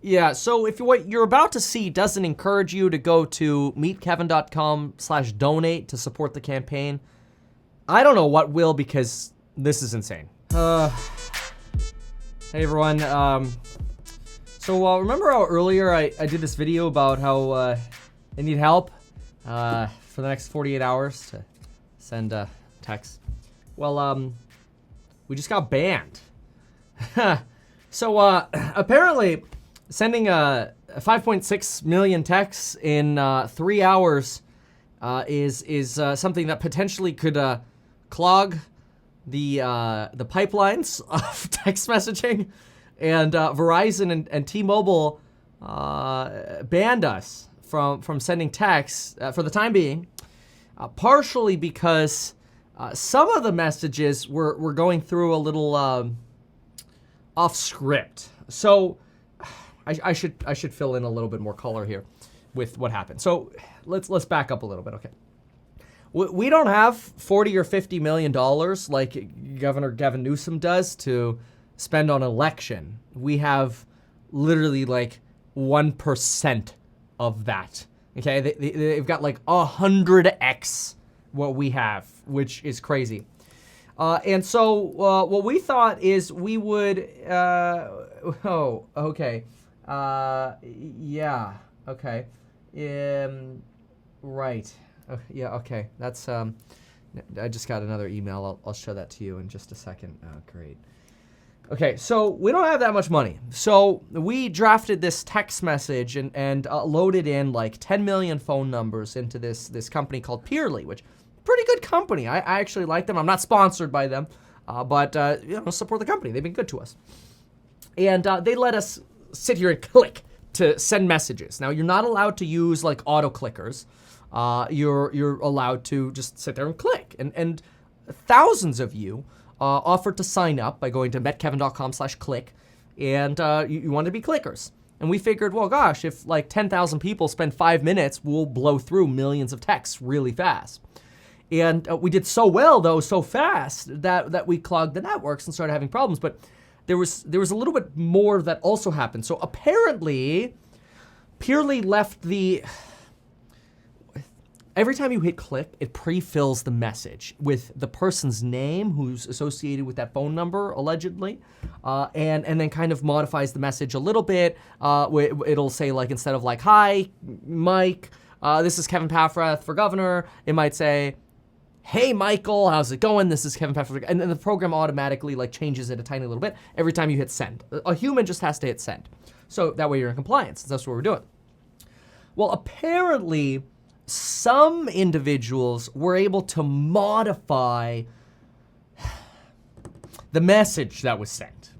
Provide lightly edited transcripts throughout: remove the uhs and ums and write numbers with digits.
Yeah, so if what you're about to see doesn't encourage you to go to meetkevin.com/donate to support the campaign, I don't know what will, because this is insane. Hey everyone, so remember how earlier I did this video about how I need help for the next 48 hours to send text? Well, we just got banned. So apparently sending 5.6 million texts in 3 hours is something that potentially could clog the pipelines of text messaging, and Verizon and T-Mobile banned us from sending texts for the time being, partially because some of the messages were going through a little off script. So I should fill in a little bit more color here with what happened. So let's back up a little bit, okay? We don't have $40 or $50 million like Governor Gavin Newsom does to spend on election. We have literally like 1% of that. Okay, they've got like 100x what we have, which is crazy. And so what we thought is we would. Okay. Yeah. Okay. Right. Yeah. Okay. That's. I just got another email. I'll show that to you in just a second. Great. Okay, so we don't have that much money. So we drafted this text message and loaded in like 10 million phone numbers into this company called Peerly, which pretty good company. I actually like them. I'm not sponsored by them, but support the company. They've been good to us. And they let us sit here and click to send messages. Now, you're not allowed to use like auto clickers. You're allowed to just sit there and click. And thousands of you offered to sign up by going to metkevin.com/click, and you want to be clickers. And we figured, well, gosh, if like 10,000 people spend 5 minutes, we'll blow through millions of texts really fast. And we did so well, though, so fast that we clogged the networks and started having problems. But there was a little bit more that also happened. So apparently, Peerly left the. Every time you hit click, it pre-fills the message with the person's name who's associated with that phone number, allegedly, and then kind of modifies the message a little bit. It'll say, like, instead of like, hi, Mike, this is Kevin Paffrath for governor, it might say, hey, Michael, how's it going? This is Kevin Paffrath. And then the program automatically like changes it a tiny little bit every time you hit send. A human just has to hit send. So that way you're in compliance. That's what we're doing. Well, apparently, some individuals were able to modify the message that was sent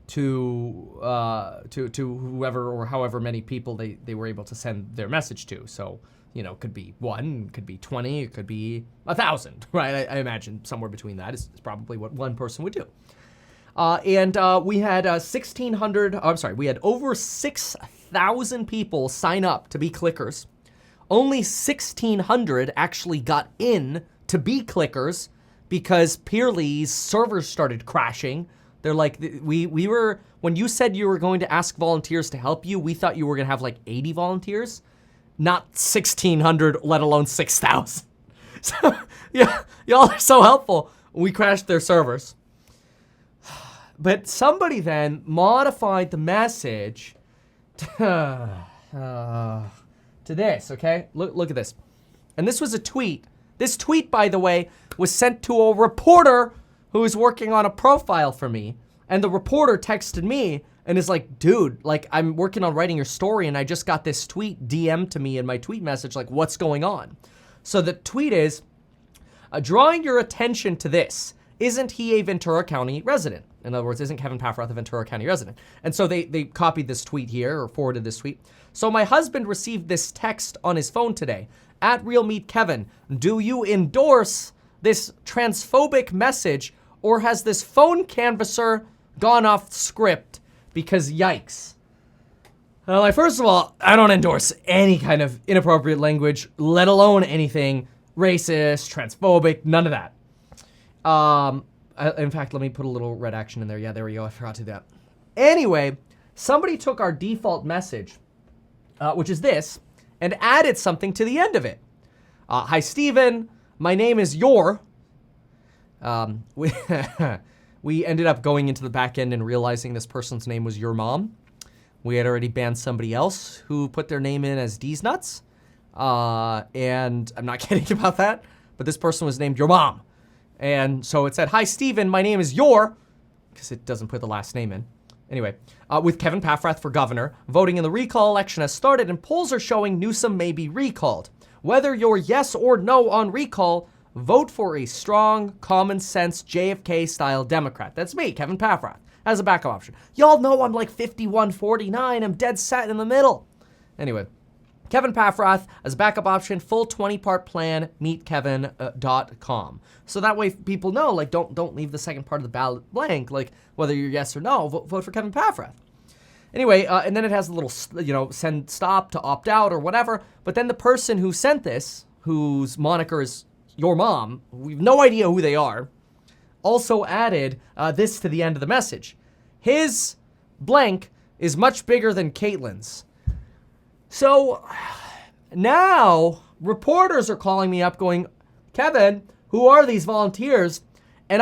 to whoever or however many people they were able to send their message to. So, it could be 1, it could be 20, it could be 1,000, right? I imagine somewhere between that is probably what one person would do. And we had we had over 6,000 people sign up to be clickers. Only 1,600 actually got in to be clickers because Peerly's servers started crashing. They're like, we were, when you said you were going to ask volunteers to help you, we thought you were going to have like 80 volunteers, not 1,600, let alone 6,000. So, yeah, y'all are so helpful. We crashed their servers. But somebody then modified the message to this, okay? Look at this. And this was a tweet. This tweet, by the way, was sent to a reporter who is working on a profile for me. And the reporter texted me and is like, dude, like, I'm working on writing your story and I just got this tweet DM'd to me in my tweet message, like, what's going on? So the tweet is, drawing your attention to this, isn't he a Ventura County resident? In other words, isn't Kevin Paffrath a Ventura County resident? And so they copied this tweet here, or forwarded this tweet. So my husband received this text on his phone today. At Real Meet Kevin, do you endorse this transphobic message, or has this phone canvasser gone off script? Because yikes. Well, like, first of all, I don't endorse any kind of inappropriate language, let alone anything racist, transphobic, none of that. In fact, let me put a little red action in there. Yeah, there we go. I forgot to do that. Anyway, somebody took our default message, which is this, and added something to the end of it. Hi, Steven. My name is Yor. We ended up going into the back end and realizing this person's name was Your Mom. We had already banned somebody else who put their name in as D's Nuts. And I'm not kidding about that, but this person was named Your Mom. And so it said, hi, Steven, my name is Yor, because it doesn't put the last name in. Anyway, with Kevin Paffrath for governor, voting in the recall election has started and polls are showing Newsom may be recalled. Whether you're yes or no on recall, vote for a strong, common sense JFK-style Democrat. That's me, Kevin Paffrath, as a backup option. Y'all know I'm like 51-49. I'm dead set in the middle. Anyway, Kevin Paffrath as a backup option, full 20-part plan, meetkevin.com. So that way people know, like, don't leave the second part of the ballot blank, like, whether you're yes or no, vote for Kevin Paffrath. Anyway, and then it has a little, send stop to opt out or whatever. But then the person who sent this, whose moniker is Your Mom, we have no idea who they are, also added this to the end of the message. His blank is much bigger than Caitlin's. So now reporters are calling me up going, Kevin, who are these volunteers? And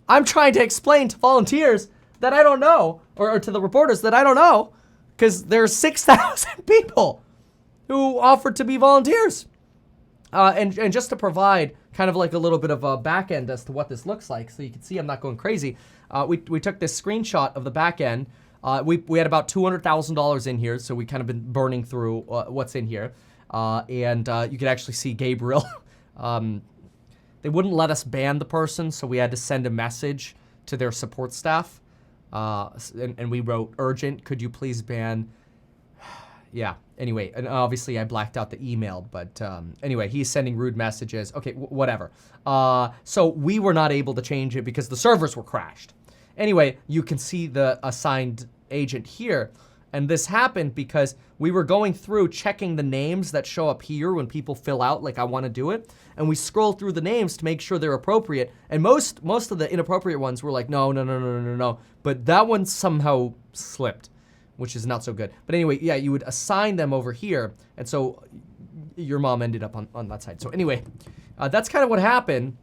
I'm trying to explain to volunteers that I don't know, or to the reporters that I don't know, because there's 6,000 people who offered to be volunteers. And just to provide kind of like a little bit of a back end as to what this looks like, so you can see I'm not going crazy, we took this screenshot of the back end. We had about $200,000 in here, so we kind of been burning through what's in here. And you could actually see Gabriel. They wouldn't let us ban the person, so we had to send a message to their support staff. And we wrote, urgent, could you please ban? Yeah, anyway, and obviously I blacked out the email, but anyway, he's sending rude messages. Okay, whatever. So we were not able to change it because the servers were crashed. Anyway, you can see the assigned agent here. And this happened because we were going through checking the names that show up here when people fill out, like I want to do it. And we scroll through the names to make sure they're appropriate. And most of the inappropriate ones were like, no. But that one somehow slipped, which is not so good. But anyway, yeah, you would assign them over here. And so Your Mom ended up on that side. So anyway, that's kind of what happened.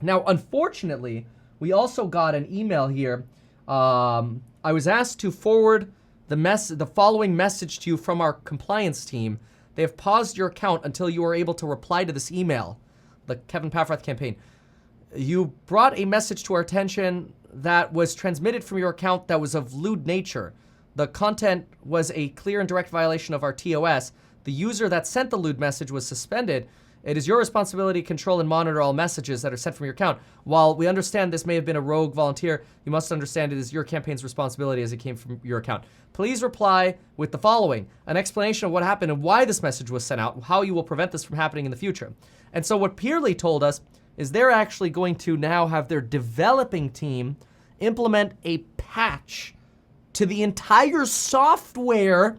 Now, unfortunately, we also got an email here. I was asked to forward the following message to you from our compliance team. They have paused your account until you are able to reply to this email. The Kevin Paffrath campaign. You brought a message to our attention that was transmitted from your account that was of lewd nature. The content was a clear and direct violation of our TOS. The user that sent the lewd message was suspended. It is your responsibility to control and monitor all messages that are sent from your account. While we understand this may have been a rogue volunteer, you must understand it is your campaign's responsibility as it came from your account. Please reply with the following: an explanation of what happened and why this message was sent out, how you will prevent this from happening in the future. And so what Peerley told us is they're actually going to now have their developing team implement a patch to the entire software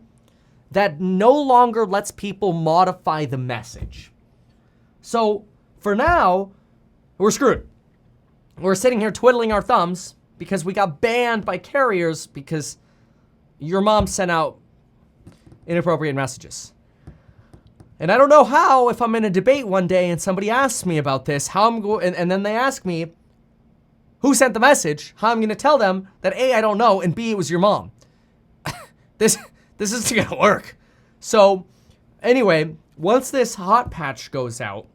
that no longer lets people modify the message. So for now, we're screwed. We're sitting here twiddling our thumbs because we got banned by carriers because Your Mom sent out inappropriate messages. And I don't know how, if I'm in a debate one day and somebody asks me about this, how I'm going, and then they ask me who sent the message, how I'm going to tell them that A, I don't know, and B, it was Your Mom. This isn't going to work. So anyway, once this hot patch goes out,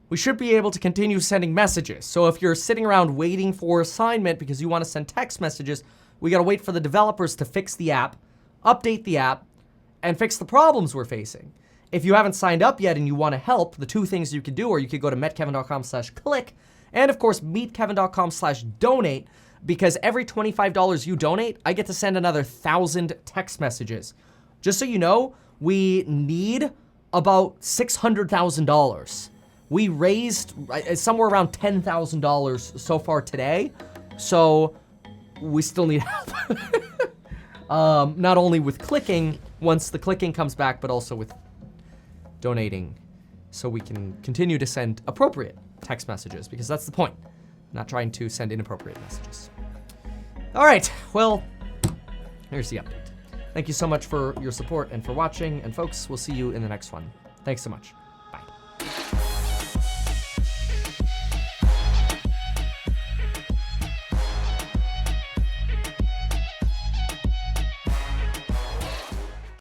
we should be able to continue sending messages. So if you're sitting around waiting for assignment because you want to send text messages, we got to wait for the developers to fix the app, update the app, and fix the problems we're facing. If you haven't signed up yet and you want to help, the two things you can do are you could go to metkevin.com/click and of course meetkevin.com/donate, because every $25 you donate, I get to send another 1,000 text messages. Just so you know, we need about $600,000. We raised somewhere around $10,000 so far today, so we still need help. Not only with clicking, once the clicking comes back, but also with donating so we can continue to send appropriate text messages, because that's the point. I'm not trying to send inappropriate messages. All right, well, Here's the update. Thank you so much for your support and for watching, and folks, we'll see you in the next one. Thanks so much. Bye.